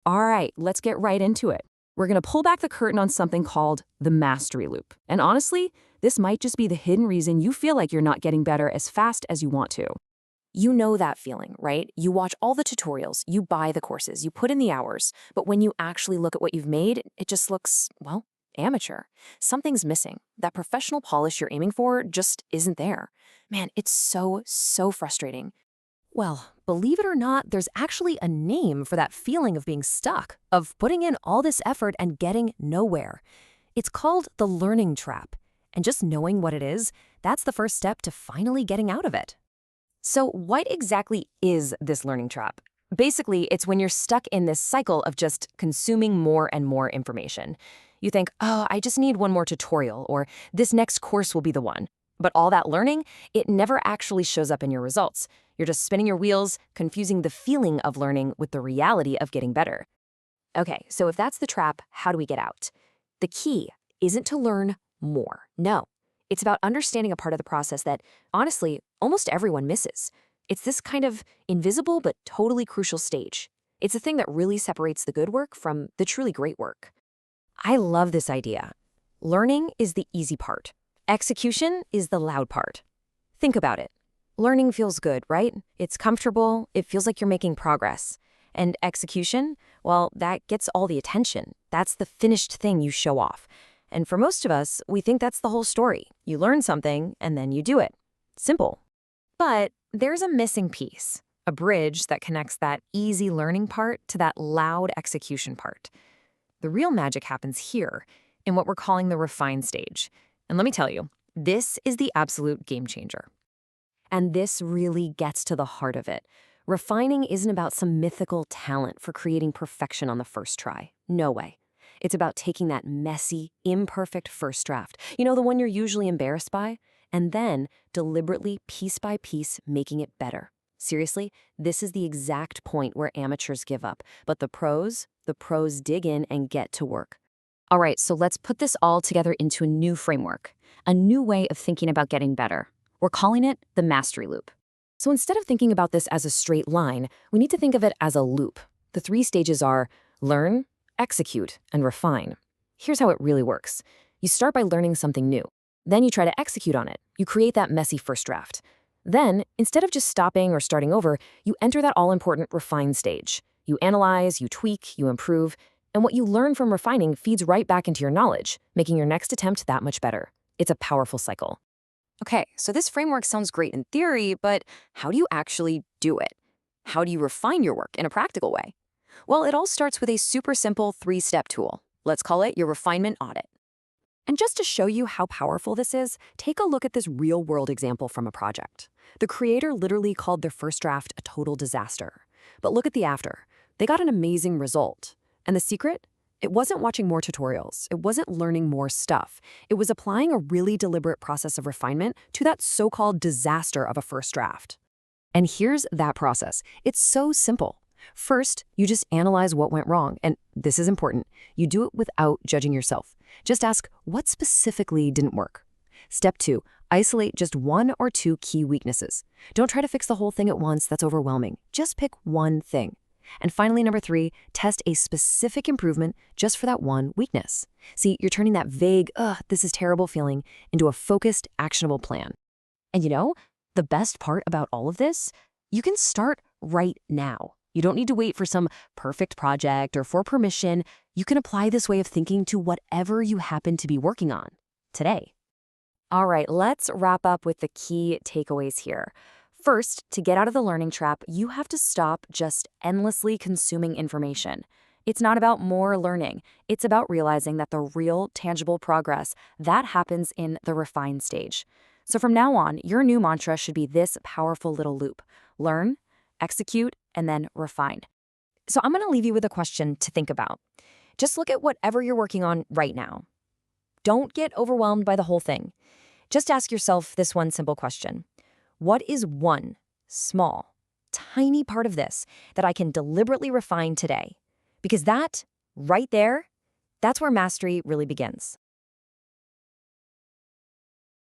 All right, let's get right into it. We're going to pull back the curtain on something called the mastery loop. And honestly, this might just be the hidden reason you feel like you're not getting better as fast as you want to. You know that feeling, right? You watch all the tutorials, you buy the courses, you put in the hours, but when you actually look at what you've made, it just looks, well, amateur. Something's missing. That professional polish you're aiming for just isn't there. Man, it's so frustrating. Well, believe it or not, there's actually a name for that feeling of being stuck, of putting in all this effort and getting nowhere. It's called the learning trap. And just knowing what it is, that's the first step to finally getting out of it. So, what exactly is this learning trap? Basically, it's when you're stuck in this cycle of just consuming more and more information. You think, oh, I just need one more tutorial, or this next course will be the one. But all that learning, it never actually shows up in your results. You're just spinning your wheels, confusing the feeling of learning with the reality of getting better. Okay, so if that's the trap, how do we get out? The key isn't to learn more. No, it's about understanding a part of the process that, honestly, almost everyone misses. It's this kind of invisible but totally crucial stage. It's the thing that really separates the good work from the truly great work. I love this idea. Learning is the easy part. Execution is the loud part. Think about it. Learning feels good, right? It's comfortable, it feels like you're making progress. And execution, well, that gets all the attention. That's the finished thing you show off. And for most of us, we think that's the whole story. You learn something, and then you do it. Simple. But there's a missing piece, a bridge that connects that easy learning part to that loud execution part. The real magic happens here, in what we're calling the refine stage. And let me tell you, this is the absolute game changer. And this really gets to the heart of it. Refining isn't about some mythical talent for creating perfection on the first try. No way. It's about taking that messy, imperfect first draft, the one you're usually embarrassed by, and then deliberately, piece by piece, making it better. Seriously, this is the exact point where amateurs give up. But the pros dig in and get to work. All right, so let's put this all together into a new framework, a new way of thinking about getting better. We're calling it the mastery loop. So instead of thinking about this as a straight line, we need to think of it as a loop. The 3 stages are learn, execute, and refine. Here's how it really works. You start by learning something new. Then you try to execute on it. You create that messy first draft. Then, instead of just stopping or starting over, you enter that all-important refine stage. You analyze, you tweak, you improve, and what you learn from refining feeds right back into your knowledge, making your next attempt that much better. It's a powerful cycle. Okay, so this framework sounds great in theory, but how do you actually do it? How do you refine your work in a practical way? Well, it all starts with a super simple 3-step tool. Let's call it your refinement audit. And just to show you how powerful this is, take a look at this real-world example from a project. The creator literally called their first draft a total disaster. But look at the after. They got an amazing result. And the secret? It wasn't watching more tutorials. It wasn't learning more stuff. It was applying a really deliberate process of refinement to that so-called disaster of a first draft. And here's that process. It's so simple. First, you just analyze what went wrong. And this is important. You do it without judging yourself. Just ask, what specifically didn't work? Step 2, isolate just 1 or 2 key weaknesses. Don't try to fix the whole thing at once. That's overwhelming. Just pick one thing. And finally, number 3, test a specific improvement just for that one weakness. See, you're turning that vague, this is terrible feeling into a focused, actionable plan. And the best part about all of this? You can start right now. You don't need to wait for some perfect project or for permission. You can apply this way of thinking to whatever you happen to be working on today. All right, let's wrap up with the key takeaways here. First, to get out of the learning trap, you have to stop just endlessly consuming information. It's not about more learning. It's about realizing that the real, tangible progress, that happens in the refine stage. So from now on, your new mantra should be this powerful little loop. Learn, execute, and then refine. So I'm going to leave you with a question to think about. Just look at whatever you're working on right now. Don't get overwhelmed by the whole thing. Just ask yourself this one simple question. What is one small, tiny part of this that I can deliberately refine today? Because that, right there, that's where mastery really begins.